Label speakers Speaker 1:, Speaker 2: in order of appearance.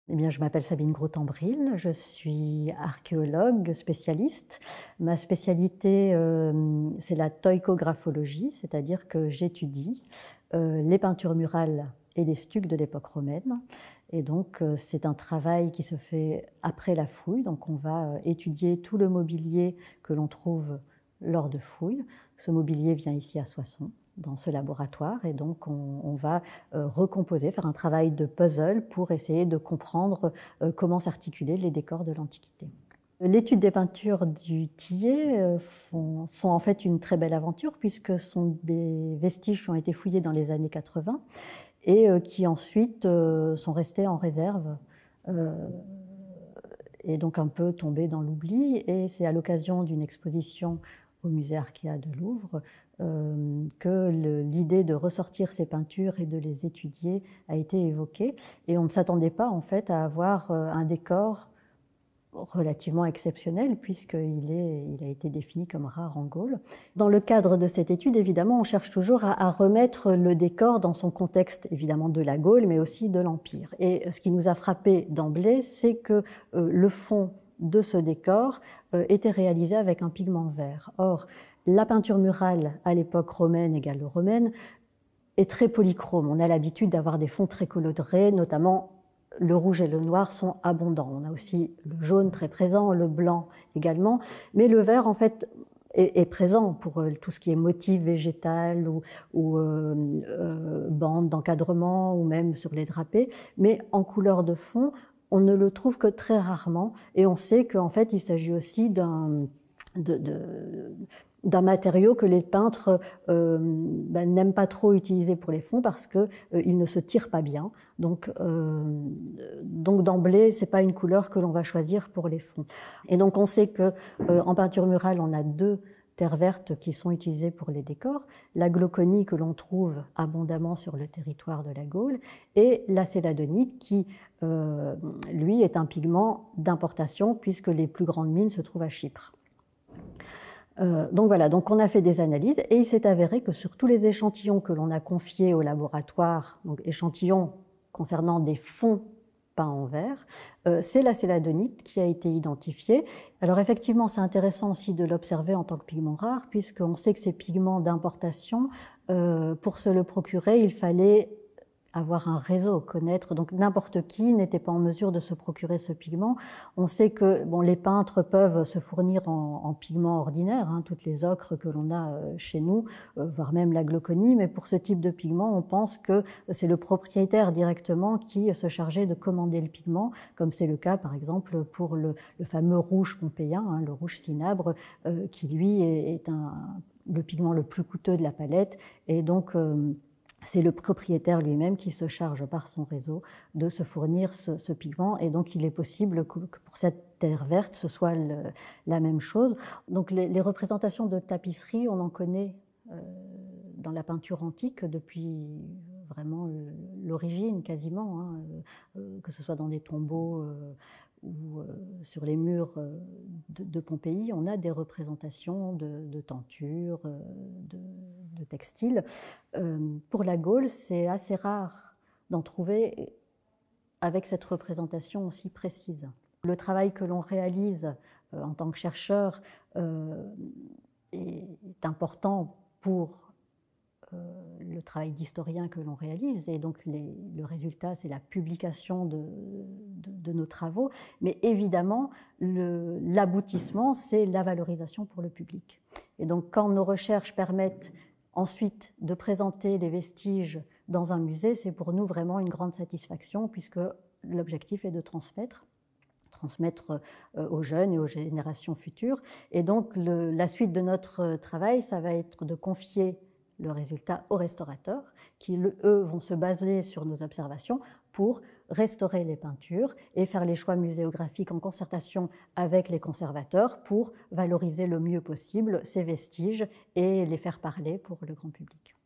Speaker 1: Eh bien, je m'appelle Sabine Groth-Ambril, je suis archéologue spécialiste. Ma spécialité, c'est la toïcographologie, c'est-à-dire que j'étudie les peintures murales et les stucs de l'époque romaine. Et donc, c'est un travail qui se fait après la fouille. Donc, on va étudier tout le mobilier que l'on trouve lors de fouilles. Ce mobilier vient ici à Soissons, dans ce laboratoire, et donc on va recomposer, faire un travail de puzzle pour essayer de comprendre comment s'articulaient les décors de l'Antiquité. L'étude des peintures du Tillet sont en fait une très belle aventure, puisque ce sont des vestiges qui ont été fouillés dans les années 80 et qui ensuite sont restés en réserve et donc un peu tombés dans l'oubli. Et c'est à l'occasion d'une exposition au musée Arkéa de Louvre que l'idée de ressortir ces peintures et de les étudier a été évoquée. Et on ne s'attendait pas en fait à avoir un décor relativement exceptionnel, puisqu'il a été défini comme rare en Gaule. Dans le cadre de cette étude, évidemment, on cherche toujours à remettre le décor dans son contexte, évidemment, de la Gaule, mais aussi de l'Empire. Et ce qui nous a frappé d'emblée, c'est que le fond de ce décor était réalisé avec un pigment vert. Or, la peinture murale à l'époque romaine et gallo-romaine est très polychrome. On a l'habitude d'avoir des fonds très colorés, notamment le rouge et le noir sont abondants. On a aussi le jaune très présent, le blanc également, mais le vert en fait est présent pour tout ce qui est motif végétal ou bandes d'encadrement ou même sur les drapés, mais en couleur de fond, on ne le trouve que très rarement, et on sait qu'en fait il s'agit aussi d'un matériau que les peintres n'aiment pas trop utiliser pour les fonds parce que il ne se tire pas bien. Donc d'emblée, c'est pas une couleur que l'on va choisir pour les fonds. Et donc on sait que en peinture murale, on a deux terres vertes qui sont utilisées pour les décors, la glauconie que l'on trouve abondamment sur le territoire de la Gaule et la céladonite qui, lui, est un pigment d'importation puisque les plus grandes mines se trouvent à Chypre. Donc voilà, donc on a fait des analyses et il s'est avéré que sur tous les échantillons que l'on a confiés au laboratoire, donc échantillons concernant des fonds peints en vert, c'est la céladonite qui a été identifiée. Alors effectivement, c'est intéressant aussi de l'observer en tant que pigment rare, puisqu'on sait que ces pigments d'importation, pour se le procurer, il fallait avoir un réseau, connaître. Donc n'importe qui n'était pas en mesure de se procurer ce pigment. On sait que bon, les peintres peuvent se fournir en pigments ordinaires, hein, toutes les ocres que l'on a chez nous, voire même la glauconie, mais pour ce type de pigment, on pense que c'est le propriétaire directement qui se chargeait de commander le pigment, comme c'est le cas par exemple pour le fameux rouge pompéien, hein, le rouge cinabre, qui lui est le pigment le plus coûteux de la palette, et donc c'est le propriétaire lui-même qui se charge par son réseau de se fournir ce pigment, et donc il est possible que pour cette terre verte ce soit la même chose. Donc les représentations de tapisserie, on en connaît dans la peinture antique depuis vraiment l'origine quasiment, hein, que ce soit dans des tombeaux ou sur les murs de Pompéi, on a des représentations de tentures, de textiles. Pour la Gaule, c'est assez rare d'en trouver avec cette représentation aussi précise. Le travail que l'on réalise en tant que chercheur est important pour le travail d'historien que l'on réalise, et donc le résultat, c'est la publication de nos travaux, mais évidemment, l'aboutissement, c'est la valorisation pour le public. Et donc, quand nos recherches permettent ensuite de présenter les vestiges dans un musée, c'est pour nous vraiment une grande satisfaction, puisque l'objectif est de transmettre aux jeunes et aux générations futures. Et donc, la suite de notre travail, ça va être de confier le résultat aux restaurateurs qui, eux, vont se baser sur nos observations pour restaurer les peintures et faire les choix muséographiques en concertation avec les conservateurs pour valoriser le mieux possible ces vestiges et les faire parler pour le grand public.